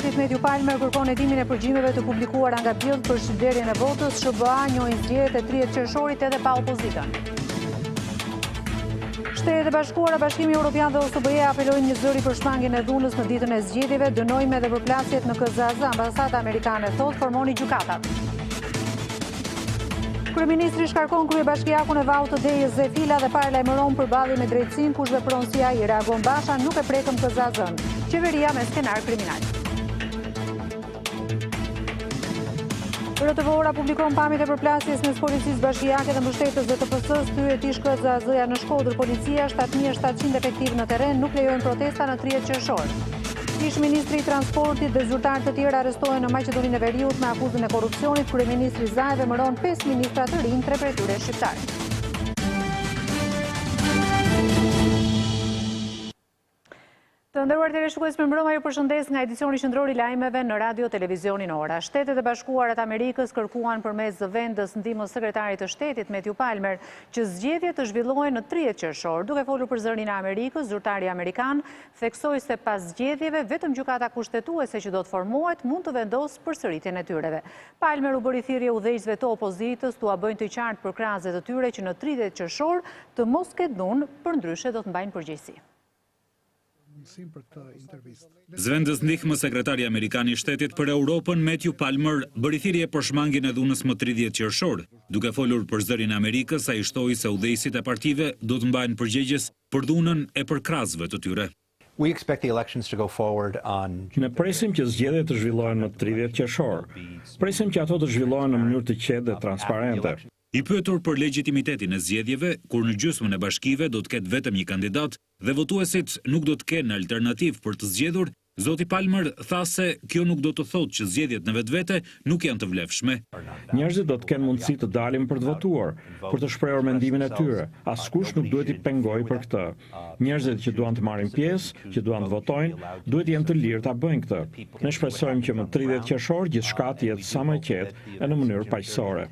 Ministrit Mediu Palmer kërkon hetimin e përgjimeve të publikuara nga Billed për shitblerjen e votës. SBA njojnë zgjedhjet e 30 qershorit edhe pa opozitën. Shtetet e Bashkuara, Bashkimi Evropian dhe OSBE apelojnë një zëri për shmangjen e dhunës në ditën e zgjedhjeve, dënojmë edhe përplasjet në KZAZ. Ambasada amerikane thot formoni gjykatat. Kryeministri shkarkon kryebashkiakun e Vaut të Dejës dhe Fila dhe paralajmëron përballje me drejtësinë kush vepron si ai. Reagon Basha, nuk e prekëm KZAZ-n. Qeveria me skenar kriminal. RTV Ora publikon pamjet e përplasjes mes policisë bashkiake dhe mbështetës dhe TPS-s. Thyet ish KZAZ-ja në Shkodër. Policia 7700 efektiv në terren, nuk lejojnë protesta në 30 qershor. Ish ministri i transportit dhe zyrtar të tjerë arrestohen në Maqedoninë e Veriut me akuzën e korrupsionit. Kryeministri Zaev emëron 5 ministra të rinj, 3 prej tyre shqiptar. Të nderuar teleshikues, mirëmbrëma, ju përshëndes nga edicioni qendror i lajmeve në Radio Televizionin Ora. Shtetet e Bashkuara të Amerikës kërkuan përmes zëvendës ndihmës sekretarit të shtetit Mediu Palmer që zgjedhjet të zhvillohen në 30 qershor. Duke folur për zërin e Amerikës, zyrtari amerikan theksoi se pas zgjedhjeve vetëm gjykata kushtetuese që do të formohet mund të vendosë përsëritjen e tyreve. Palmer u bëri thirrje udhëheqësve të opozitës t'u bëjnë të qartë për krahasjet e tyre që në 30 qershor të mos ketë dhunë, përndryshe do të mbajnë përgjegjësi. Zëvendës ndihmës sekretari amerikan i shtetit për Europën Mediu Palmer bëri thirrje për shmangjen e dhunës më 30 qershor. Duke folur për zërin e Amerikës, ai shtoi se udhëheqësit e partive do të mbajnë përgjegjës për dhunën e përkrahasve të tyre. Ne presim që zgjedhjet të zhvillohen në 30 qershor. Presim që ato të zhvillohen në mënyrë të qetë dhe transparente. I pyetur për legitimitetin e zgjedhjeve, kur në gjysmën e bashkive do të ketë vetëm një kandidat dhe votuesit nuk do të kenë alternativë për të zgjedhur, zoti Palmer tha se kjo nuk do të thotë që zgjedhjet në vetvete nuk janë të vlefshme. Njerëzit do të kenë mundësi të dalin për të votuar, për të shprehur mendimin e tyre. Askush nuk duhet i pengojë për këtë. Njerëzit që duan të marrin pjesë, që duan të votojnë, duhet jenë të lirë ta bëjnë këtë. Ne shpresojmë që më 30 qershor gjithçka të jetë sa më qetë e në mënyrë paqësore.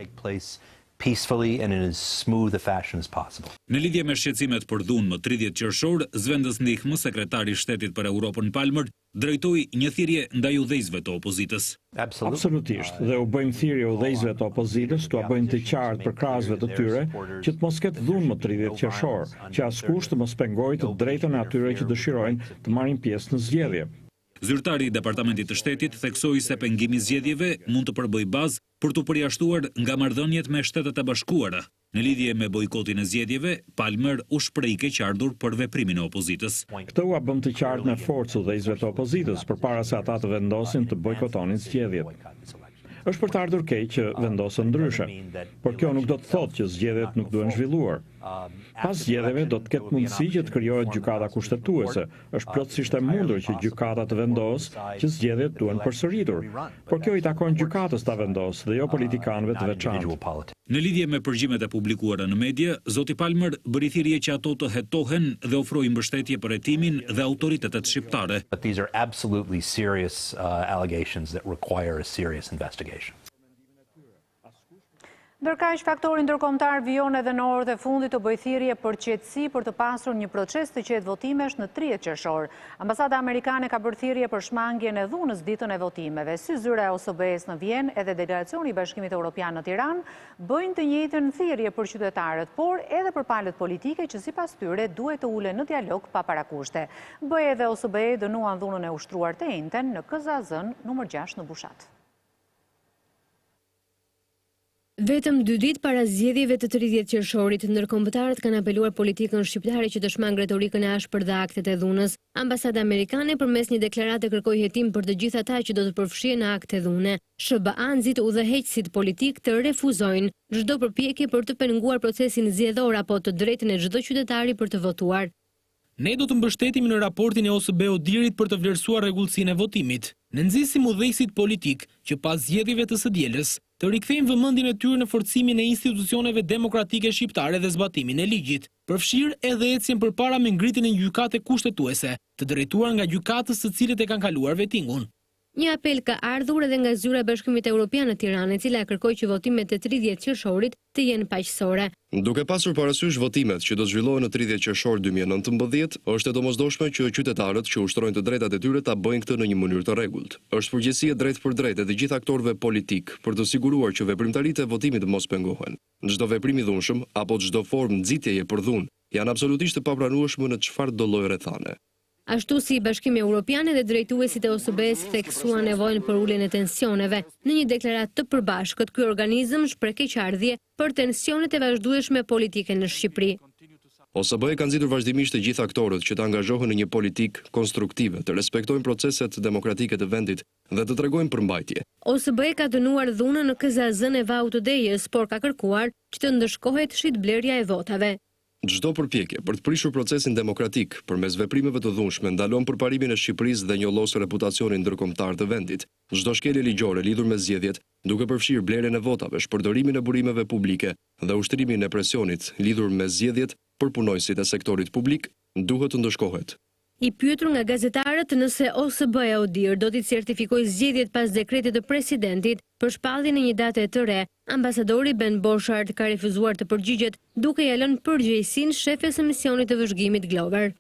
Peacefully and in as smooth a fashion as possible. Në lidhje me shqetësimet për dhunë më 30 qershor, zëvendës ndihmës sekretari i shtetit për Europën Palmer drejtoi një thirrje ndaj udhëheqësve të opozitës. Absolutisht, dhe u bëjmë thirrje udhëheqësve të opozitës t'u bëjnë të qartë për krahasve të tyre që të mos ketë dhunë më 30 qershor, që askush të mos pengojë të drejtën e atyre që dëshirojnë të marrin pjesë në zgjedhje. Zyrtari i Departamentit të Shtetit theksoi se pengimi i zgjedhjeve mund të përbëjë bazë për të përjashtuar nga marrëdhëniet me Shtetet e Bashkuara. Në lidhje me bojkotin e zgjedhjeve, Palmer u shpreh i keqardhur për veprimin e opozitës. Këtë u bëm të qartë me forcë udhëheqësve të opozitës përpara se ata të vendosin të bojkotonin zgjedhjet. Është për të ardhur keq që vendosën ndryshe, por kjo nuk do të thotë që zgjedhjet nuk duhen zhvilluar. Pas zgjedhjeve do të ketë mundësi që të krijohet gjykata kushtetuese. Është plotësisht e mundur që gjykata të vendosë që zgjedhjet duhen përsëritur, por kjo i takon gjykatës ta vendosë dhe jo politikanëve të veçantë. Në lidhje me përgjimet e publikuara në media, zoti Palmer bëri thirrje që ato të hetohen dhe ofroi mbështetje për hetimin dhe autoritetet shqiptare. But these are absolutely serious allegations that require a serious investigation. Ndërkaq, faktori ndërkombëtar vijon edhe në orët e fundit të bëjë thirrje për qetësi për të pasur një proces të qetë votimesh në 30 qershor. Ambasada amerikane ka bërë thirrje për shmangjen e dhunës ditën e votimeve. Si zyra e OSBE-s në Vjenë edhe delegacioni i Bashkimit Evropian në Tiranë bëjnë të njëjtën thirrje për qytetarët, por edhe për palët politike që sipas tyre duhet të ulen në dialog pa parakushte. BE dhe OSBE dënuan dhunën e ushtruar të njëjtën në KZAZ-n numër 6 në Bushat. Vetëm 2 ditë para zgjedhjeve të 30 qershorit, ndërkombëtarët kanë apeluar politikën shqiptare që të shmangë retorikën e ashpër dhe aktet e dhunës. Ambasada amerikane përmes një deklarate kërkoi hetim për të gjithë ata që do të përfshihen në akte dhune. SBA nxit udhëheqësit politik të refuzojnë çdo përpjekje për të penguar procesin zgjedhor apo të drejtën e çdo qytetari për të votuar. Ne do të mbështetemi në raportin e OSBE-Odirit për të vlerësuar rregullsinë e votimit. Ne nxisim udhëheqësit politik që pas zgjedhjeve të së dielës të rikthejnë vëmendjen e tyre në forcimin e institucioneve demokratike shqiptare dhe zbatimin e ligjit, përfshirë edhe ecjen përpara me ngritjen e një gjykate kushtetuese, të drejtuar nga gjykatës së cilët e kanë kaluar vetingun. Një apel ka ardhur edhe nga zyra e Bashkimit Evropian në Tiranë, e cila kërkoi që votimet e 30 qershorit të jenë paqësore. Duke pasur parasysh votimet që do të zhvillohen në 30 qershor 2019, është e domosdoshme që qytetarët që ushtrojnë të drejtat e tyre ta bëjnë këtë në një mënyrë të rregullt. Është përgjegjësi e drejtë për drejtë e të gjithë aktorëve politik për të siguruar që veprimtaritë e votimit mos pengohen. Çdo veprim i dhunshëm apo çdo formë nxitjeje për dhunë janë absolutisht të papranueshme në çfarëdo lloj rrethane. Ashtu si Bashkimi Evropian dhe drejtuesit e OSBE-s theksuan nevojën për uljen e tensioneve. Në një deklaratë të përbashkët, ky organizëm shpreh keqardhje për tensionet e vazhdueshme politike në Shqipëri. OSBE ka nxitur vazhdimisht të gjithë aktorët që të angazhohen në një politikë konstruktive, të respektojnë proceset demokratike të vendit dhe të tregojnë përmbajtje. OSBE ka dënuar dhunën në KZZ-n e VAUTD-s, por ka kërkuar që të ndëshkohet shitblerja e votave. Çdo përpjekje për të prishur procesin demokratik përmes veprimeve të dhunshme ndalon përparimin e Shqipërisë dhe njollos reputacionin ndërkombëtar të vendit. Çdo shkelje ligjore lidhur me zgjedhjet, duke përfshirë blerjen e votave, shpërdorimin e burimeve publike dhe ushtrimin e presionit lidhur me zgjedhjet për punojësit e sektorit publik, duhet të ndëshkohet. I pyetur nga gazetarët nëse OSBE ODIR do t'i certifikojë zgjedhjet pas dekretit të presidentit për shpalljen e një date të re, ambasadori Ben Boshart ka refuzuar të përgjigjet, duke ia lënë përgjegjësinë shefes së misionit të vëzhgimit Glover.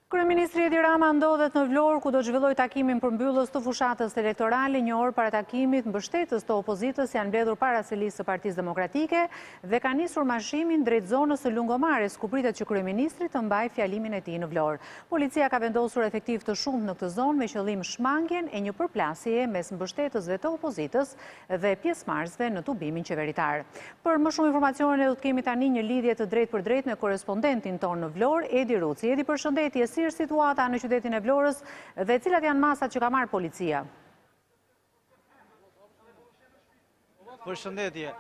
Kryeministri Edi Rama ndodhet në Vlorë, ku do të zhvillojë takimin përmbylljes të fushatës elektorale. Një orë para takimit, mbështetës të opozitës janë mbledhur para selisë së Partisë Demokratike dhe ka nisur marshimin drejt zonës së Lungomares, ku pritet që kryeministri të mbajë fjalimin e tij në Vlorë. Policia ka vendosur efektiv të shumtë në këtë zonë me qëllim shmangjen e një përplasjeje mes mbështetësve të opozitës dhe pjesëmarrësve në tubimin qeveritar. Për më shumë informacione do të kemi tani një lidhje të drejtë me korrespondentin tonë në Vlorë, Edi Ruci. Edi, përshëndetje. Si është situata në qytetin e Vlorës dhe cilat janë masat që ka marrë policia? Përshëndetje.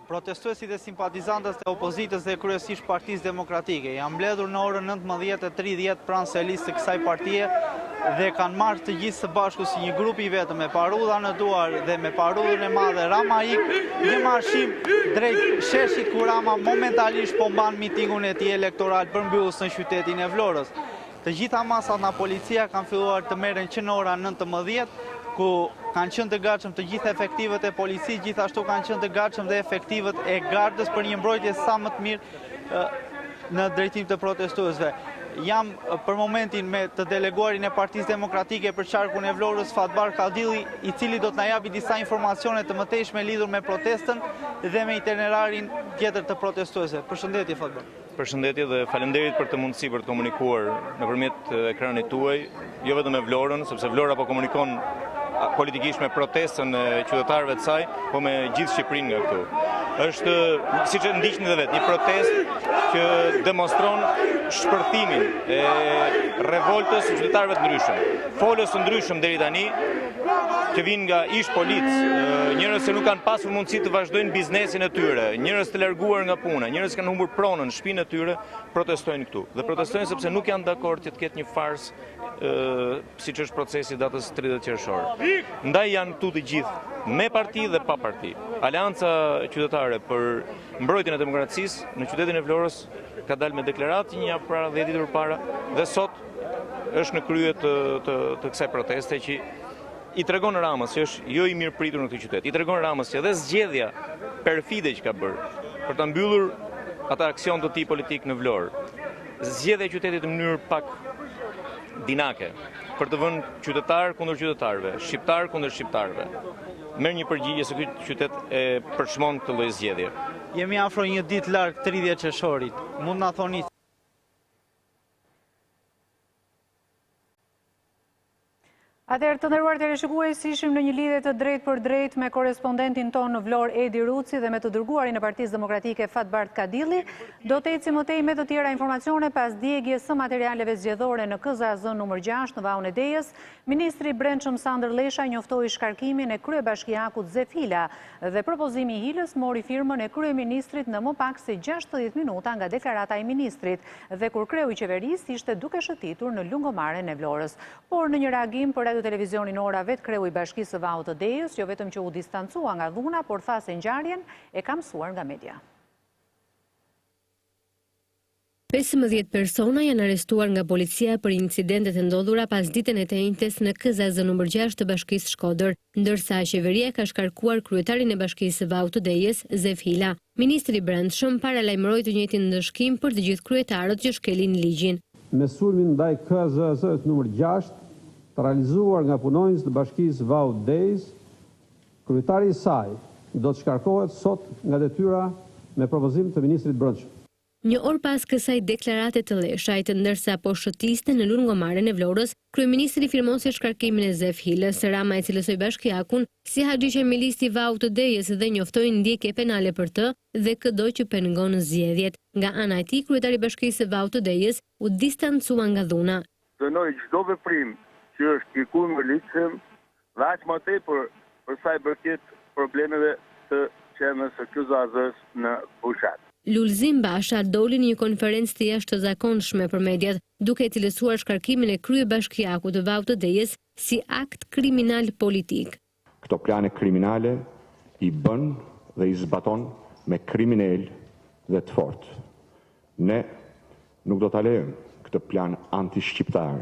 Protestuesit dhe simpatizantës të opozitës dhe kryesisht Partisë Demokratike janë mbledhur në orën 19:30 pranë selisë së kësaj partie dhe kanë marrë të gjithë së bashku si një grup i vetëm me parudha në duar dhe me parudhën e madhe Rama ik, një marshim drejt sheshit ku Rama momentalisht po mban mitingun e tij elektoral përmbyllës në qytetin e Vlorës. Të gjitha masat nga policia kanë filluar të merren që në ora 19, ku kanë qenë të gatshëm të gjitha efektivet e policisë, gjithashtu kanë qenë të gatshëm dhe efektivet e gardës për një mbrojtje sa më të mirë në drejtim të protestuesve. Jam për momentin me të deleguarin e Partisë Demokratike për qarkun e Vlorës, Fatbar Kaldilli, i cili do të na japi disa informacione të mëtejshme lidhur me protestën dhe me itinerarin tjetër të protestuesve. Përshëndetje, Fatbar. Përshëndetje dhe faleminderit për të mundësi për të komunikuar nëpërmjet ekranit tuaj, jo vetëm me Vlorën, sepse Vlora po komunikon politikisht me protestën e qytetarëve të saj, po me gjithë Shqipërinë nga këtu. Është, siç e ndiqni edhe vetë, një protestë që demonstron shpërthimin e revoltës së qytetarëve të ndryshëm. Folës të ndryshëm deri tani, që vinë nga ish polic, njerëz që nuk kanë pasur mundësi të vazhdojnë biznesin e tyre, njerëz të larguar nga puna, njerëz që kanë humbur pronën në shtëpinë e tyre, protestojnë këtu. Dhe protestojnë sepse nuk janë dakord që të ketë një farsë, siç është procesi datës 30 qershor. Ndaj janë këtu të gjithë, me parti dhe pa parti. Aleanca qytetare për mbrojtjen e demokracisë në qytetin e Vlorës ka dalë me deklaratë një para 10 ditë përpara dhe sot është në krye të kësaj proteste që i tregon Ramës që është jo i mirë pritur në këtë qytet. I tregon Ramës që edhe zgjedhja perfide që ka bërë për ta mbyllur ata aksion të tij politik në Vlorë, zgjedhja e qytetit në mënyrë pak dinake, për të vënë qytetar kundër qytetarëve, shqiptar kundër shqiptarëve. Merr një përgjigje se ky qytet e përçmon këtë lloj zgjedhje. Jemi afro një ditë larg 30 qershorit. Mund na thoni Atëherë, të nderuar teleshikues, ishim në një lidhje të drejtë për drejtë me korrespondentin tonë në Vlorë Edi Ruci dhe me të dërguarin e Partisë Demokratike Fatbar Kaldilli. Do të ecim më tej me të tjera informacione pas djegjes së materialeve zgjedhore në KZZ numër 6 në Vaun e Dejës. Ministri i Brendshëm Sandër Lesha njoftoi shkarkimin e kryebashkiakut Zefila dhe propozimi i hilës mori firmën e kryeministrit në më pak se 60 minuta nga deklarata e ministrit dhe kur kreu i qeverisë ishte duke shëtitur në lungomaren e Vlorës. Por në një reagim për televizionin Ora, vetë kreu i bashkisë së Vaut të Dejës, jo vetëm që u distancua nga dhuna, por tha se ngjarjen e ka mësuar nga media. 15 persona janë arrestuar nga policia për incidentet e ndodhura pas ditën e të njëjtës në KZZ nr. 6 të Bashkisë Shkodër, ndërsa qeveria ka shkarkuar kryetarin e Bashkisë së VAUT-DS, Zef Hila. Ministri i Brendshëm paralajmëroi të njëjtin ndëshkim për të gjithë kryetarët që shkelin ligjin. Me sulmin ndaj KZZ nr. 6 të realizuar nga punonjës të Bashkisë VAUT-DS, kryetari i saj do të shkarkohet sot nga detyra me propozim të ministrit Brendshëm. Një orë pas kësaj deklarate të leshajt, ndërsa po shëtliste në lungomaren e Vlorës, kryeministri firmosi shkarkimin e Zef Hilës. Rama i cilësoi bashkiakun si Haxhi Qemilisti VAUT-DS dhe njoftoi ndjekje penale për të dhe këdo që pengon zgjedhjet. Nga ana e tij, kryetari i Bashkisë së VAUT-DS u distancua nga dhuna. Dënoj çdo veprim që është i kundërligjshëm dhe aq më tepër për sa i përket problemeve të qenës së KZZ-s në fushat. Lulzim Basha doli në një konferencë të jashtëzakonshme për mediat, duke cilësuar shkarkimin e kryebashkiakut të VAUT-DS si akt kriminal politik. Këto plane kriminale i bën dhe i zbaton me kriminal dhe të fortë. Ne nuk do ta lejmë këtë plan anti-shqiptar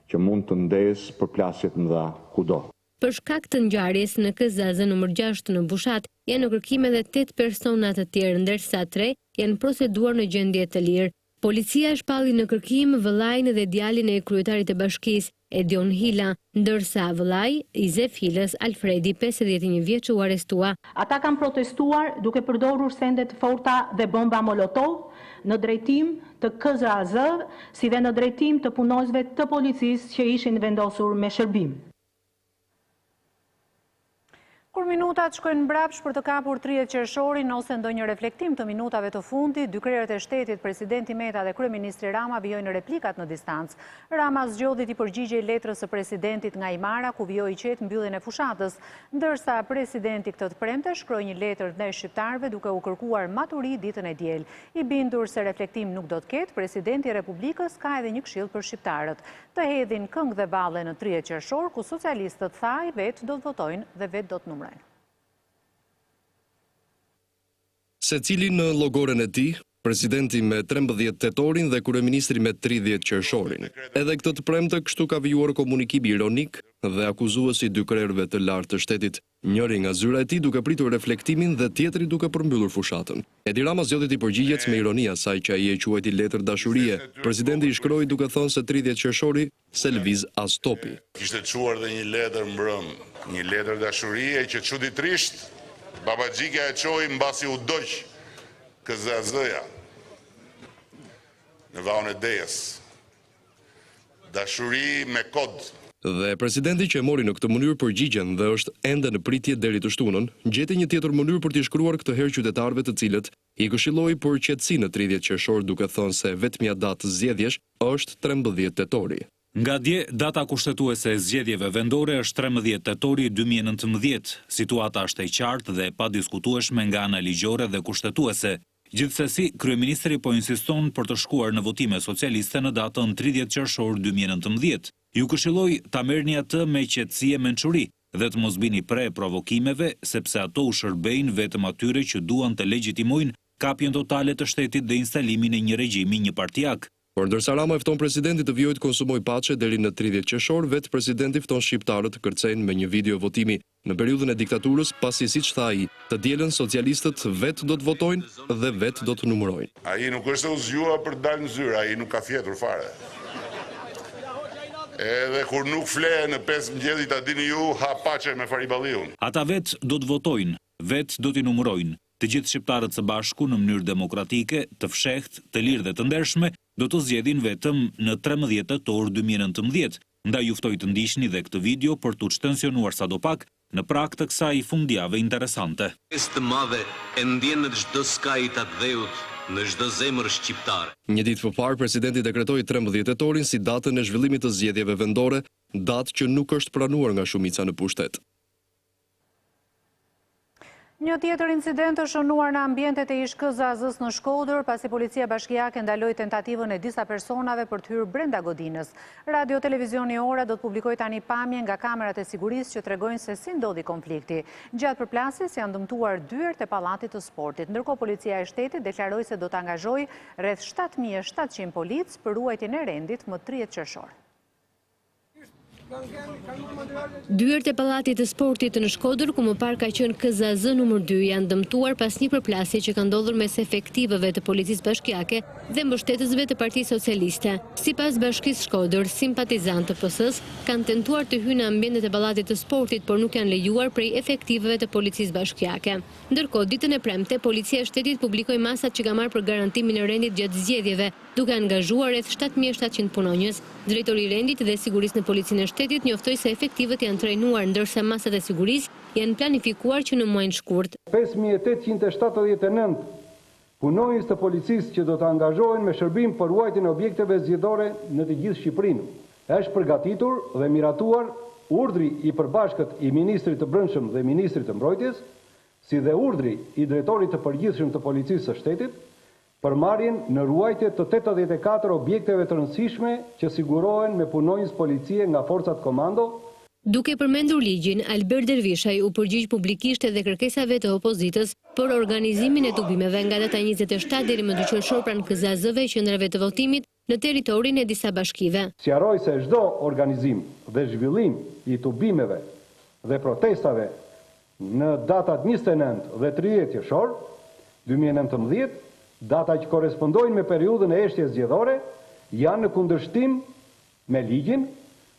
që mund të ndezë përplasje të mëdha kudo. Për shkak të ngjarjes në KZZ nr. 6 në Bushat, janë në kërkim edhe 8 persona të tjerë, ndërsa 3 janë proceduar në gjendje të lirë. Policia shpalli në kërkim vëllain dhe djalin e kryetarit të bashkisë, Edion Hila, ndërsa vëllai i Zef Hilës, Alfredi, 51 vjeç, u arrestua. Ata kanë protestuar duke përdorur sende të forta dhe bomba molotov në drejtim të KZZ, si dhe në drejtim të punonjësve të policisë që ishin vendosur me shërbim. Kur minutat shkojnë mbrapsht për të kapur 30 qershorin ose ndonjë reflektim të minutave të fundit, dy krerët e shtetit, presidenti Meta dhe kryeministri Rama vijojnë replikat në distancë. Rama zgjodhi t'i përgjigjej letrës së presidentit nga Imara, ku vijoi qetë mbylljen e fushatës, ndërsa presidenti këtë të premte shkroi një letër ndaj shqiptarëve duke u kërkuar maturi ditën e diel. I bindur se reflektim nuk do të ketë, presidenti i Republikës ka edhe një këshill për shqiptarët. Të hedhin këngë dhe balle në 30 qershor, ku socialistët thaj vetë do të votojnë dhe vetë do të numrojnë. Secili në llogoren e tij, presidenti me 13 tetorin dhe kryeministri me 30 qershorin. Edhe këtë të premte kështu ka vijuar komunikimi ironik dhe akuzuesi dy krerëve të lartë të shtetit, njëri nga zyra e tij duke pritur reflektimin dhe tjetri duke përmbyllur fushatën. Edi Rama zgjodhi të përgjigjet me ironi asaj që ai e quajti letër dashurie. Presidenti i shkroi duke thënë se 30 qershori se lviz as topi. Kishte çuar dhe një letër mbrëm, një letër dashurie që çuditërisht Babaxhika e çoi mbasi u doq KZZ-ja në VAUT-DS. Dashuri me kod. Dhe presidenti që e mori në këtë mënyrë përgjigjen dhe është ende në pritje deri të shtunën, gjeti një tjetër mënyrë për t'i shkruar këtë herë qytetarëve të cilët i këshilloi për qetësi në 30 qershor duke thënë se vetmja datë zgjedhjesh është 13 tetori. Nga dje, data kushtetuese e zgjedhjeve vendore është 13 tetori 2019. Situata është e qartë dhe pa diskutueshme nga ana ligjore dhe kushtetuese. Gjithsesi, kryeministri po insiston për të shkuar në votime socialiste në datën 30 qershor 2019. Ju këshilloi ta merrni atë me qetësi e mençuri dhe të mos bini pre provokimeve, sepse ato u shërbejnë vetëm atyre që duan të legjitimojnë kapjen totale të shtetit dhe instalimin e një regjimi një-partijak. Por ndërsa Rama e fton presidentin të vijojë të konsumojë paçe deri në 30 qershor, vetë presidenti fton shqiptarët të kërcejnë me një video votimi në periudhën e diktaturës, pasi siç tha ai, të dielën socialistët vetë do të votojnë dhe vetë do të numërojnë. Ai nuk është u zgjuar për të dalë në zyrë, ai nuk ka fjetur fare. Edhe kur nuk fle në 5 mëngjesit, ta dini ju, ha paçe me Fariballiun. Ata vetë do të votojnë, vetë do t'i numërojnë. Të gjithë shqiptarët së bashku në mënyrë demokratike, të fshehtë, të lirë dhe të ndershme, do të zgjedhin vetëm në 13 tetor 2019. Ndaj ju ftoj të ndiqni dhe këtë video për t'u shtensionuar sadopak në prag të kësaj fundjavë interesante. Të madhe e ndjen në çdo skaj të dheut, në çdo zemër shqiptare. Një ditë më parë, presidenti dekretoi 13 tetorin si datën e zhvillimit të zgjedhjeve vendore, datë që nuk është pranuar nga shumica në pushtet. Një tjetër incident është shënuar në ambientet e ish-KZAZ-s në Shkodër, pasi policia bashkiake ndaloi tentativën e disa personave për të hyrë brenda godinës. Radio Televizioni Ora do të publikojë tani pamje nga kamerat e sigurisë që tregojnë se si ndodhi konflikti. Gjatë përplasjes janë dëmtuar dyert e pallatit të sportit. Ndërkohë policia e shtetit deklaroi se do të angazhojë rreth 7700 policë për ruajtjen e rendit më 30 qershor. Dyert e pallatit të sportit në Shkodër, ku më parë ka qenë KZAZ numër 2, janë dëmtuar pas një përplasje që ka ndodhur mes efektivëve të policisë bashkiake dhe mbështetësve të Partisë Socialiste. Sipas Bashkisë Shkodër, simpatizantë të PS-s kanë tentuar të hyjnë në ambientet e pallatit të sportit, por nuk janë lejuar prej efektivëve të policisë bashkiake. Ndërkohë, ditën e premte, policia e shtetit publikoi masat që ka marrë për garantimin e rendit gjatë zgjedhjeve, duke angazhuar rreth 7700 punonjës. Drejtori i rendit dhe sigurisë në policinë e shtetit njoftoi se efektivët janë trajnuar, ndërsa masat e sigurisë janë planifikuar që në muajin shkurt. 5879 punonjës të policisë që do të angazhohen me shërbim për ruajtjen e objekteve zgjedhore në të gjithë Shqipërinë. Është përgatitur dhe miratuar urdhri i përbashkët i Ministrit të Brendshëm dhe Ministrit të Mbrojtjes, si dhe urdhri i Drejtorit të Përgjithshëm të Policisë së Shtetit, për marrjen në ruajtje të 84 objekteve të rëndësishme që sigurohen me punonjës policie nga forcat komando. Duke përmendur ligjin, Albert Dervishaj u përgjigj publikisht edhe kërkesave të opozitës për organizimin e tubimeve nga data 27 deri më 2 qershor pranë KZAZ-ve, qendrave të votimit në territorin e disa bashkive. Sqaroj se çdo organizim dhe zhvillim i tubimeve dhe protestave në datat 29 dhe 30 qershor 2019, data që korespondojnë me periudhën e eshtjes zgjedhore, janë në kundërshtim me ligjin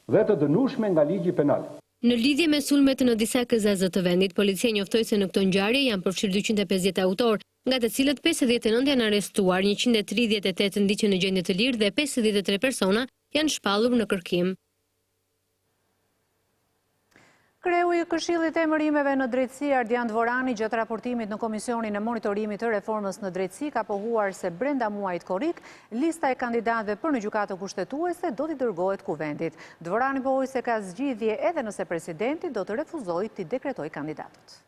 dhe të dënueshme nga ligji penal. Në lidhje me sulmet në disa KZAZ të vendit, policia njoftoi se në këto ngjarje janë përfshirë 250 autor, nga të cilët 59 janë arrestuar, 138 ndiqen në gjendje të lirë dhe 53 persona janë shpallur në kërkim. Kreu i Këshillit të Emërimeve në Drejtësi Ardian Dvorani gjatë raportimit në Komisionin e Monitorimit të Reformës në Drejtësi ka pohuar se brenda muajit korrik, lista e kandidatëve për në gjykatë kushtetuese do t'i dërgohet kuvendit. Dvorani pohoi se ka zgjidhje edhe nëse presidenti do të refuzojë t'i dekretoj kandidatët.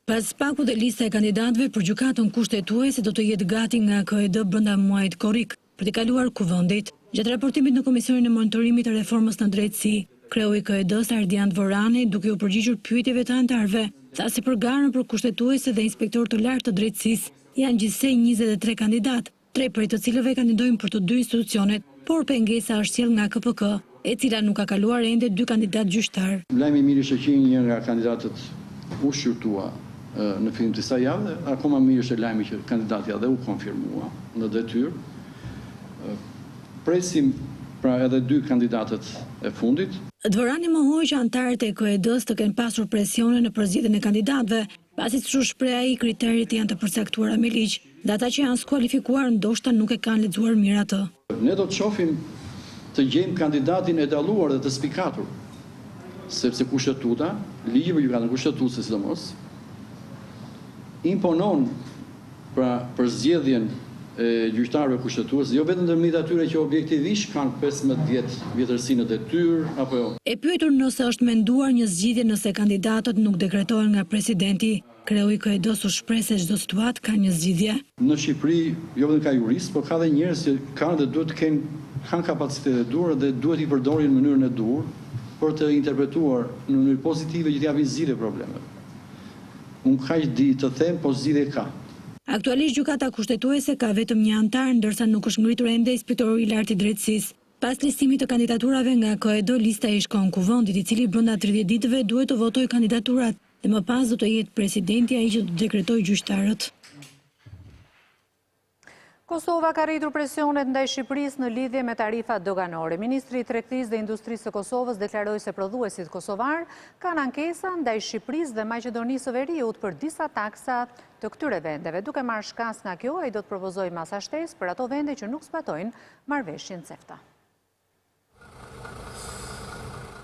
Pas paku dhe lista e kandidatëve për gjykatën kushtetuese do të jetë gati nga KED brenda muajit korrik për t'i kaluar kuvendit. Gjatë raportimit në Komisionin e Monitorimit të Reformës në Drejtësi, kreu i KED-s Ardian Dvorani, duke u përgjigjur pyetjeve të anëtarëve, tha se për garën për kushtetuese dhe inspektor të lartë të drejtësisë janë gjithsej 23 kandidat, 3 prej të cilëve kandidojnë për të 2 institucionet, por pengesa është sjellë nga KPK, e cila nuk ka kaluar ende 2 kandidat gjyqtar. Lajmi i mirë është që një nga kandidatët u shqyrtua në fillim të kësaj jave, akoma mirë është lajmi që kandidatja dhe u konfirmua në detyrë. Presim pra edhe 2 kandidatët e fundit. Dvorani mohoi që anëtarët e KED-s të kenë pasur presione në përzgjedhjen e kandidatëve, pasi siç u shpreh ai, kriteret janë të përcaktuara me ligj. Data që janë skualifikuar ndoshta nuk e kanë lexuar mirë atë. Ne do të shohim të gjejmë kandidatin e dalluar dhe të spikatur, sepse kushtetuta, ligji për gjykatën kushtetuese sidomos, imponon pra për zgjedhjen e gjyqtarëve kushtetues, jo vetëm ndërmjet atyre që objektivisht kanë 15 vjetërsi në detyrë apo jo. E pyetur nëse është menduar një zgjidhje nëse kandidatët nuk dekretohen nga presidenti, kreu i KED-s u shpreh se çdo situatë ka një zgjidhje. Në Shqipëri jo vetëm ka jurist, por ka dhe njerëz që kanë dhe duhet të kanë kapacitet e duhur dhe duhet i përdorin në mënyrën e duhur për të interpretuar në mënyrë pozitive që t'japin zgjidhje problemeve. Unë kaq di të them, po zgjidhje ka. Aktualisht gjykata kushtetuese ka vetëm një anëtar, ndërsa nuk është ngritur ende inspektori i lartë i drejtësisë. Pas listimit të kandidaturave nga KED, lista i shkon kuvendit, i cili brenda 30 ditëve duhet të votojë kandidaturat dhe më pas do të jetë presidenti ai që do të dekretojë gjyqtarët. Kosova ka rritur presionet ndaj Shqipërisë në lidhje me tarifat doganore. Ministri i Tregtisë dhe Industrisë së Kosovës deklaroi se prodhuesit kosovar kanë ankesa ndaj Shqipërisë dhe Maqedonisë së Veriut për disa taksa të këtyre vendeve. Duke marrë shkas nga kjo, ai do të propozojë masa shtesë për ato vende që nuk zbatojnë marrëveshjen CEFTA.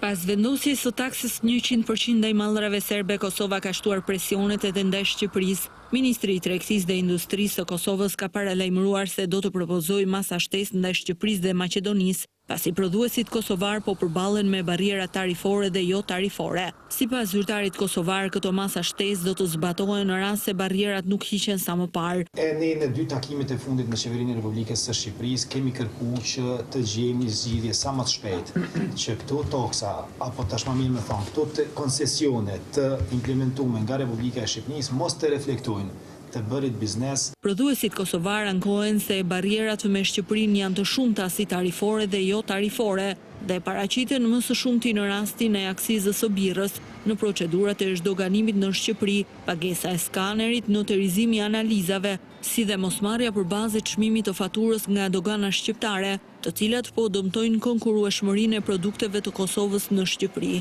Pas vendosjes së taksës 100% ndaj mallrave serbe, Kosova ka shtuar presionet edhe ndaj Shqipërisë. Ministri i Tregtisë dhe Industrisë së Kosovës ka paralajmëruar se do të propozojë masa shtesë ndaj Shqipërisë dhe Maqedonisë pasi prodhuesit kosovar po përballen me barriera tarifore dhe jo tarifore. Sipas zyrtarit kosovar, këto masa shtesë do të zbatohen në rast se barrierat nuk hiqen sa më parë. Ne në 2 takimet e fundit me Qeverinë e Republikës së Shqipërisë kemi kërkuar që të gjejmë një zgjidhje sa më të shpejtë, që këto toksa apo tashmë mirë më thon, këto koncesione të implementuara nga Republika e Shqipërisë mos të reflektojnë të bërit biznes. Prodhuesit kosovar ankohen se barrierat me Shqipërinë janë të shumta si tarifore dhe jo tarifore dhe paraqiten më së shumti në rastin e aksizës së birrës, në procedurat e zhdoganimit në Shqipëri, pagesa e skanerit, noterizimi i analizave, si dhe mosmarrja përballë çmimit të faturës nga dogana shqiptare, të cilat po dëmtojnë konkurrueshmërinë e produkteve të Kosovës në Shqipëri.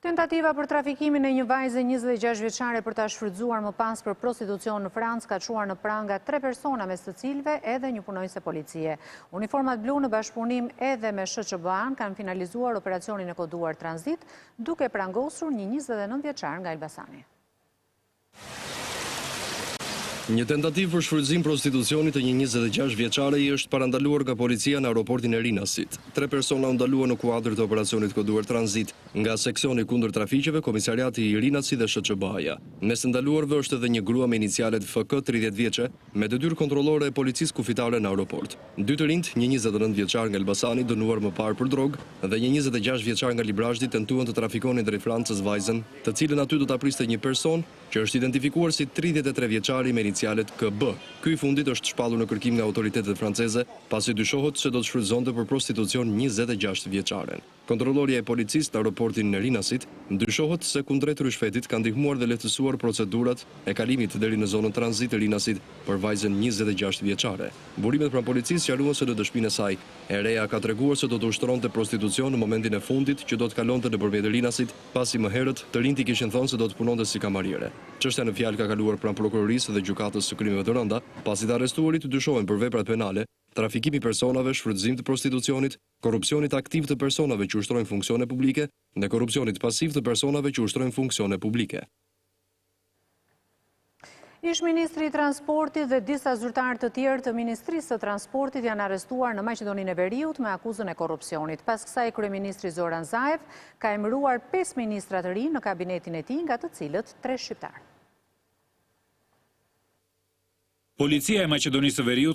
Tentativa për trafikimin e një vajze 26 vjeçare për ta shfrytzuar më pas për prostitucion në Francë ka çuar në pranga 3 persona mes të cilëve edhe një punonjëse policie. Uniformat blu në bashkëpunim edhe me SHQB-an kanë finalizuar operacionin e koduar tranzit, duke prangosur një 29 vjeçar nga Elbasani. Një tentativë për shfrytëzim prostitucionit të një 26 vjeçare i është parandaluar nga policia në aeroportin e Rinasit. 3 persona u ndaluan në kuadër të operacionit koduar tranzit nga seksioni kundër trafiqeve, komisariati i Rinasit dhe SHQB-ja. Mes ndaluarve është edhe një grua me inicialet FK 30 vjeçe me detyrë kontrollore e policisë kufitare në aeroport. 2 të rinjt, një 29 vjeçar nga Elbasani dënuar më parë për drogë dhe një 26 vjeçar nga Librazhdi tentuan të trafikonin drejt Francës vajzën, të cilën aty do ta priste një person që është identifikuar si 33 vjeçari me inicialet KB. Ky i fundit është shpallur në kërkim nga autoritetet franceze, pasi dyshohet se do të shfrytëzonte për prostitucion 26 vjeçaren. Kontrollorja e policisë në aeroportin në Rinasit dyshohet se kundrejt rishfetit ka ndihmuar dhe lehtësuar procedurat e kalimit deri në zonën tranzit të Rinasit për vajzën 26 vjeçare. Burimet pranë policisë sqaruan se në dëshminë e saj, e reja ka treguar se do të ushtronte prostitucion në momentin e fundit që do të kalonte nëpërmjet Rinasit, pasi më herët të rinjt i kishin thënë se do të punonte si kamariere. Çështja në fjalë ka kaluar pranë prokurorisë dhe gjykatës së krimeve të rënda, pasi të arrestuarit dyshohen për veprat penale, trafikimi personave, shfrytëzim të prostitucionit, korrupsionit aktiv të personave që ushtrojnë funksione publike dhe korrupsionit pasiv të personave që ushtrojnë funksione publike. Ish ministri i transportit dhe disa zyrtarë të tjerë të Ministrisë së Transportit janë arrestuar në Maqedoninë e Veriut me akuzën e korrupsionit. Pas kësaj, kryeministri Zoran Zaev ka emëruar 5 ministra të rinj në kabinetin e tij, nga të cilët 3 shqiptarë. Policia e Maqedonisë së Veriut